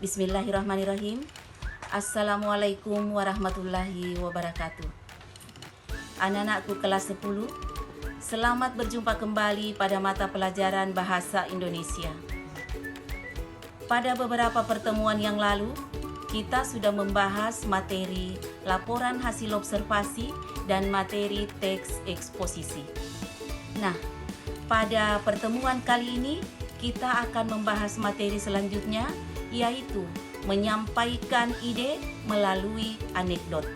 Bismillahirrahmanirrahim. Assalamualaikum warahmatullahi wabarakatuh. Anak-anakku kelas 10, selamat berjumpa kembali pada mata pelajaran Bahasa Indonesia. Pada beberapa pertemuan yang lalu, kita sudah membahas materi laporan hasil observasi dan materi teks eksposisi. Nah, pada pertemuan kali ini kita akan membahas materi selanjutnya, yaitu menyampaikan ide melalui anekdot.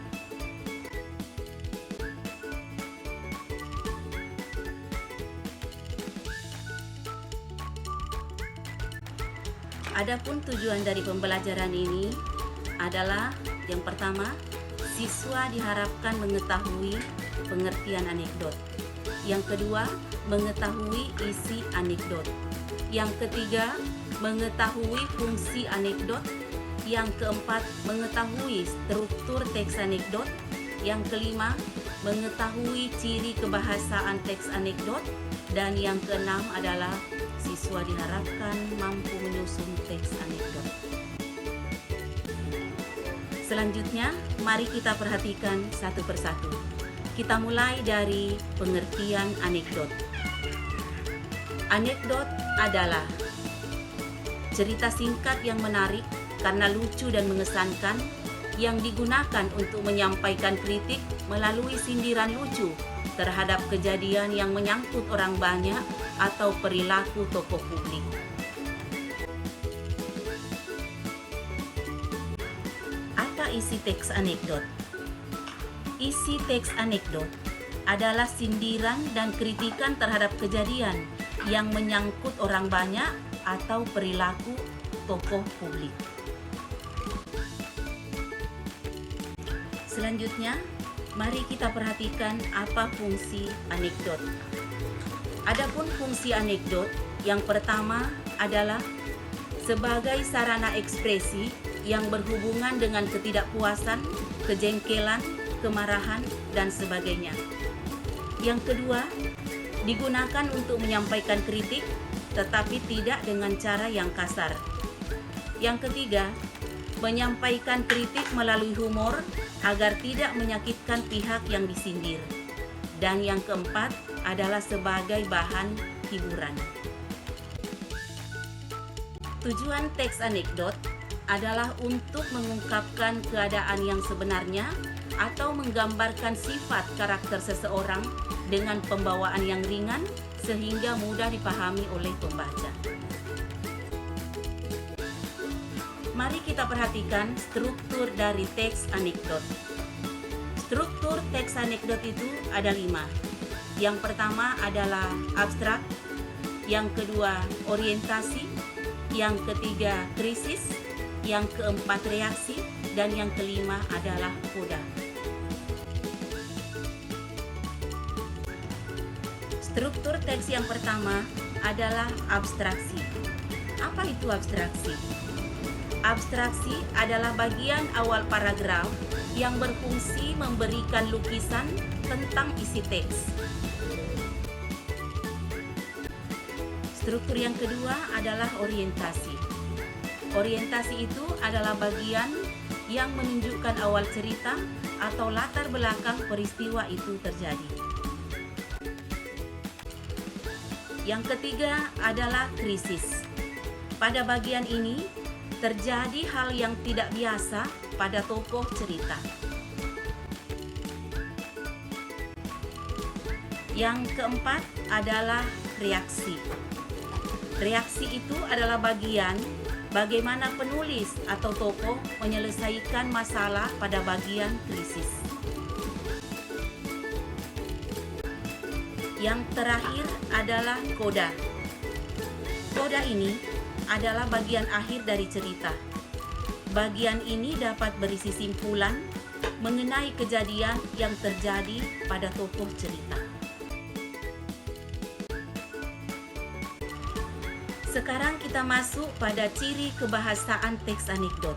Adapun tujuan dari pembelajaran ini adalah yang pertama, siswa diharapkan mengetahui pengertian anekdot. Yang kedua, mengetahui isi anekdot. Yang ketiga, mengetahui fungsi anekdot. Yang keempat, mengetahui struktur teks anekdot. Yang kelima, mengetahui ciri kebahasaan teks anekdot. Dan yang keenam adalah siswa diharapkan mampu menyusun teks anekdot. Selanjutnya, mari kita perhatikan satu persatu. Kita mulai dari pengertian anekdot. Anekdot adalah cerita singkat yang menarik karena lucu dan mengesankan, yang digunakan untuk menyampaikan kritik melalui sindiran lucu terhadap kejadian yang menyangkut orang banyak atau perilaku tokoh publik. Apa isi teks anekdot? Isi teks anekdot adalah sindiran dan kritikan terhadap kejadian yang menyangkut orang banyak atau perilaku tokoh publik. Selanjutnya, mari kita perhatikan apa fungsi anekdot. Adapun fungsi anekdot, yang pertama adalah sebagai sarana ekspresi yang berhubungan dengan ketidakpuasan, kejengkelan, kemarahan, dan sebagainya. Yang kedua, digunakan untuk menyampaikan kritik, tetapi tidak dengan cara yang kasar. Yang ketiga, menyampaikan kritik melalui humor agar tidak menyakitkan pihak yang disindir. Dan yang keempat adalah sebagai bahan hiburan. Tujuan teks anekdot adalah untuk mengungkapkan keadaan yang sebenarnya atau menggambarkan sifat karakter seseorang dengan pembawaan yang ringan sehingga mudah dipahami oleh pembaca. Mari kita perhatikan struktur dari teks anekdot. Struktur teks anekdot itu ada 5. Yang pertama adalah abstrak, yang kedua orientasi, yang ketiga krisis, yang keempat reaksi, dan yang kelima adalah koda. Struktur teks yang pertama adalah abstraksi. Apa itu abstraksi? Abstraksi adalah bagian awal paragraf yang berfungsi memberikan lukisan tentang isi teks. Struktur yang kedua adalah orientasi. Orientasi itu adalah bagian yang menunjukkan awal cerita atau latar belakang peristiwa itu terjadi. Yang ketiga adalah krisis. Pada bagian ini, terjadi hal yang tidak biasa pada tokoh cerita. Yang keempat adalah reaksi. Reaksi itu adalah bagian bagaimana penulis atau tokoh menyelesaikan masalah pada bagian krisis. Yang terakhir adalah koda. Koda ini adalah bagian akhir dari cerita. Bagian ini dapat berisi simpulan mengenai kejadian yang terjadi pada tokoh cerita. Sekarang kita masuk pada ciri kebahasaan teks anekdot.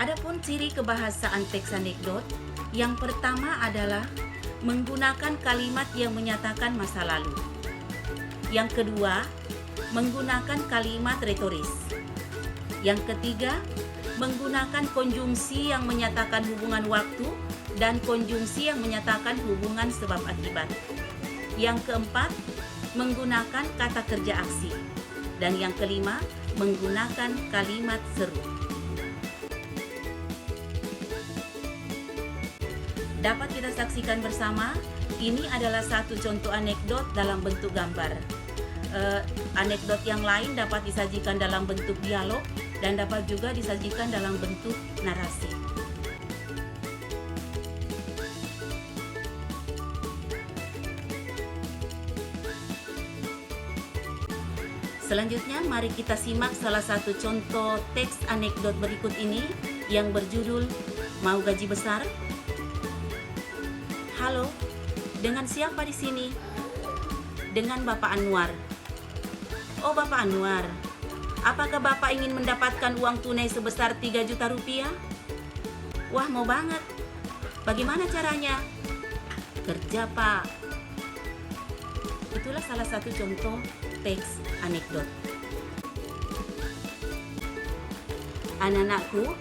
Adapun ciri kebahasaan teks anekdot, yang pertama adalah menggunakan kalimat yang menyatakan masa lalu. Yang kedua, menggunakan kalimat retoris. Yang ketiga, menggunakan konjungsi yang menyatakan hubungan waktu dan konjungsi yang menyatakan hubungan sebab akibat. Yang keempat, menggunakan kata kerja aksi. Dan yang kelima, menggunakan kalimat seru. Dapat kita saksikan bersama, ini adalah satu contoh anekdot dalam bentuk gambar. Anekdot yang lain dapat disajikan dalam bentuk dialog dan dapat juga disajikan dalam bentuk narasi. Selanjutnya, mari kita simak salah satu contoh teks anekdot berikut ini yang berjudul Mau Gaji Besar? Halo, dengan siapa di sini? Dengan Bapak Anwar. Oh, Bapak Anwar, apakah Bapak ingin mendapatkan uang tunai sebesar 3 juta rupiah? Wah, mau banget. Bagaimana caranya? Kerja, Pak. Itulah salah satu contoh teks anekdot. Anak-anakku,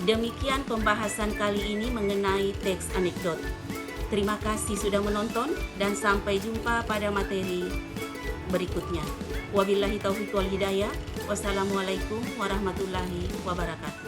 demikian pembahasan kali ini mengenai teks anekdot. Terima kasih sudah menonton dan sampai jumpa pada materi berikutnya. Wabillahi taufiq wal hidayah. Wassalamualaikum warahmatullahi wabarakatuh.